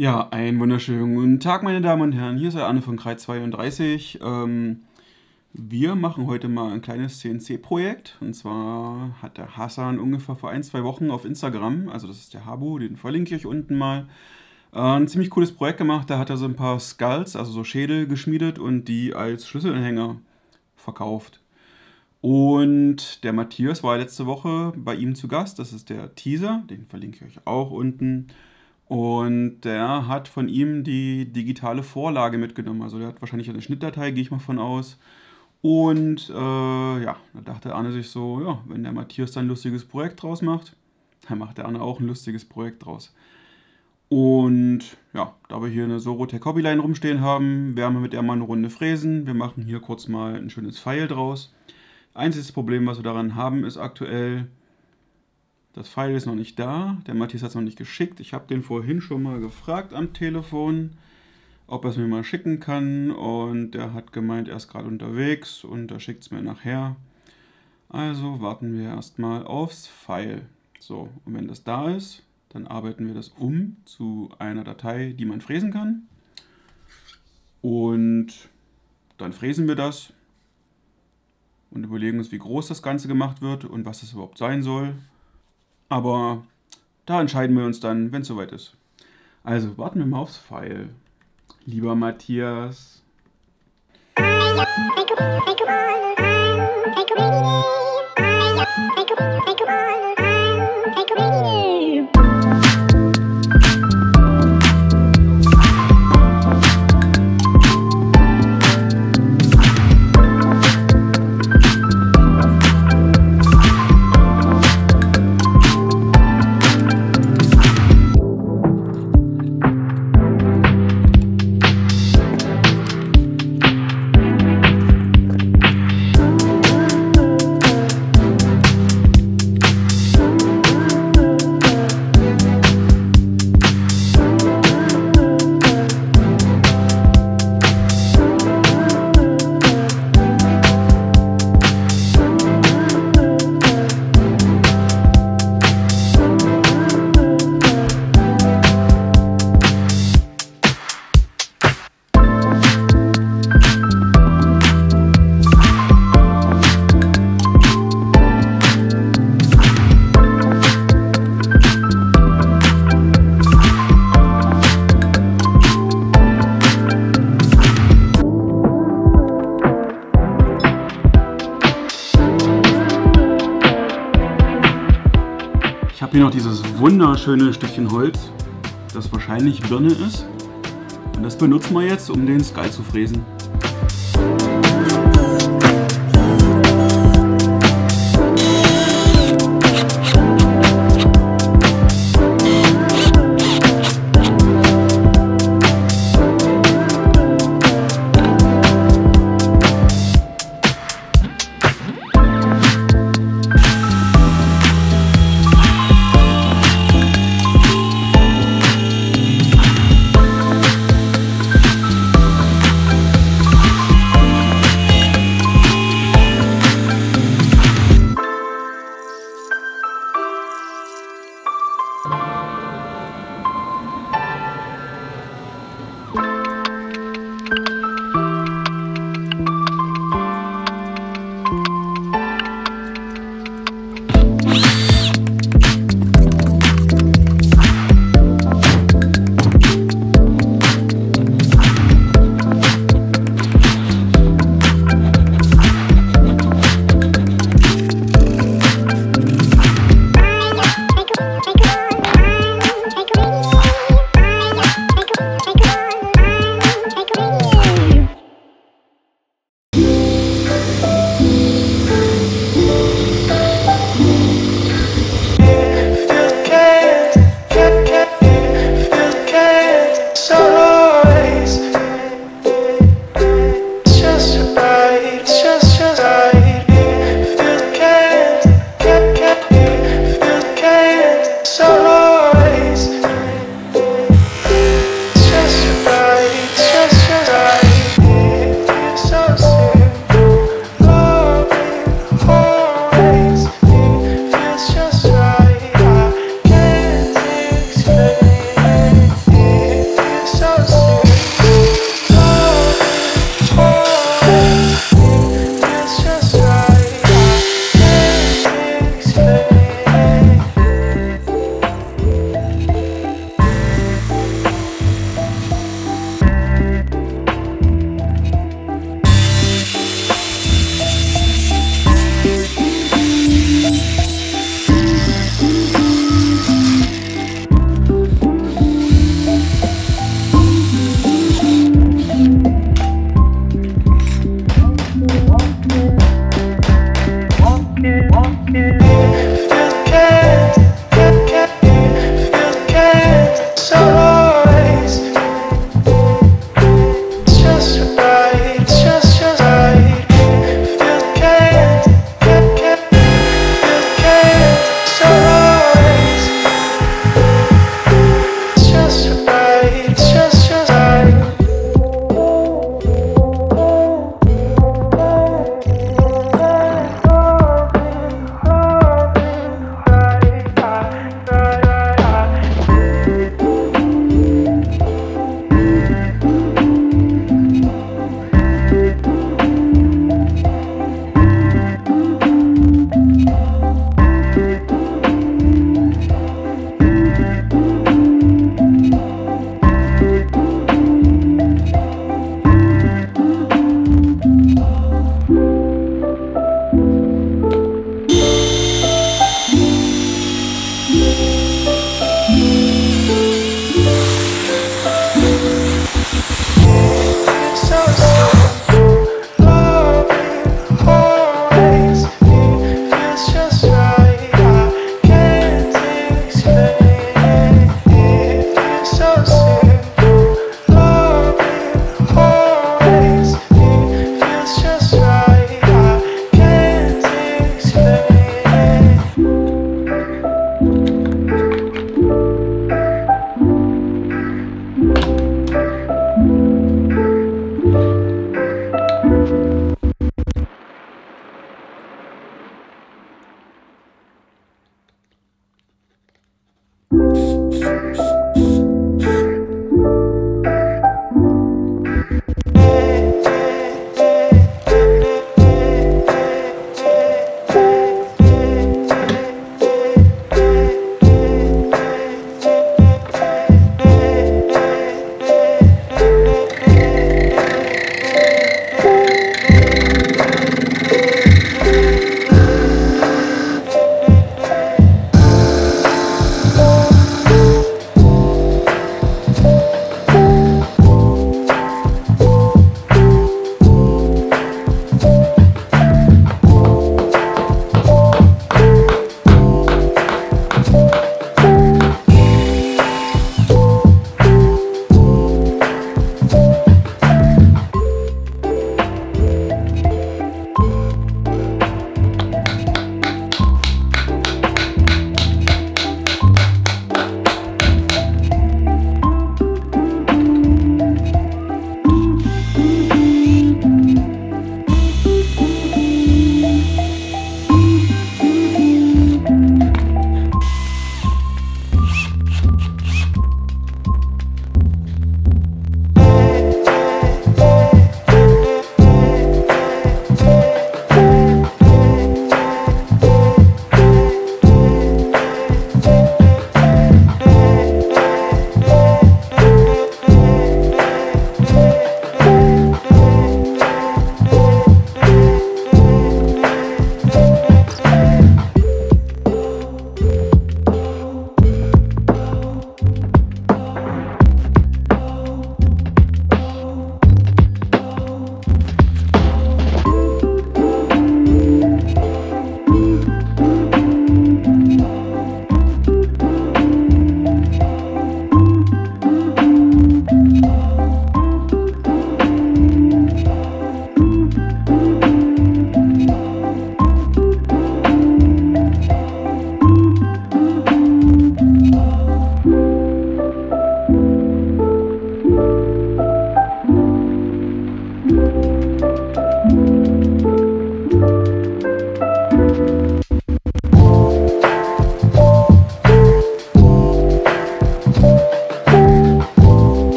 Ja, einen wunderschönen guten Tag, meine Damen und Herren. Hier ist der Arne von Kreis 32. Wir machen heute mal ein kleines CNC-Projekt. Und zwar hat der Hassan ungefähr vor 1-2 Wochen auf Instagram, also das ist der Habu, den verlinke ich euch unten mal, ein ziemlich cooles Projekt gemacht. Da hat er so ein paar Skulls, also so Schädel geschmiedet und die als Schlüsselanhänger verkauft. Und der Matthias war letzte Woche bei ihm zu Gast. Das ist der Teaser, den verlinke ich euch auch unten. Und der hat von ihm die digitale Vorlage mitgenommen. Also der hat wahrscheinlich eine Schnittdatei, gehe ich mal von aus. Und ja, da dachte Arne sich so, ja, wenn der Matthias dann ein lustiges Projekt draus macht, dann macht der Arne auch ein lustiges Projekt draus. Und ja, da wir hier eine Sorotec Hobbyline rumstehen haben, werden wir mit der mal eine Runde fräsen. Wir machen hier kurz mal ein schönes Pfeil draus. Einziges Problem, was wir daran haben, ist aktuell, das Pfeil ist noch nicht da. Der Matthias hat es noch nicht geschickt. Ich habe den vorhin schon mal gefragt am Telefon, ob er es mir mal schicken kann. Und der hat gemeint, er ist gerade unterwegs und er schickt es mir nachher. Also warten wir erstmal aufs Pfeil. So, und wenn das da ist, dann arbeiten wir das um zu einer Datei, die man fräsen kann. Und dann fräsen wir das und überlegen uns, wie groß das Ganze gemacht wird und was das überhaupt sein soll. Aber da entscheiden wir uns dann, wenn es soweit ist. Also warten wir mal aufs Pfeil. Lieber Matthias. Ich habe hier noch dieses wunderschöne Stückchen Holz, das wahrscheinlich Birne ist. Und das benutzen wir jetzt, um den Skull zu fräsen.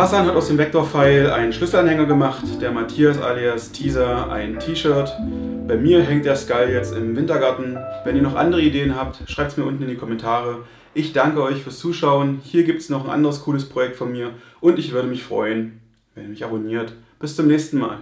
Hassan hat aus dem Vektorpfeil einen Schlüsselanhänger gemacht, der Matthias alias Teaser ein T-Shirt. Bei mir hängt der Skull jetzt im Wintergarten. Wenn ihr noch andere Ideen habt, schreibt es mir unten in die Kommentare. Ich danke euch fürs Zuschauen. Hier gibt es noch ein anderes cooles Projekt von mir und ich würde mich freuen, wenn ihr mich abonniert. Bis zum nächsten Mal.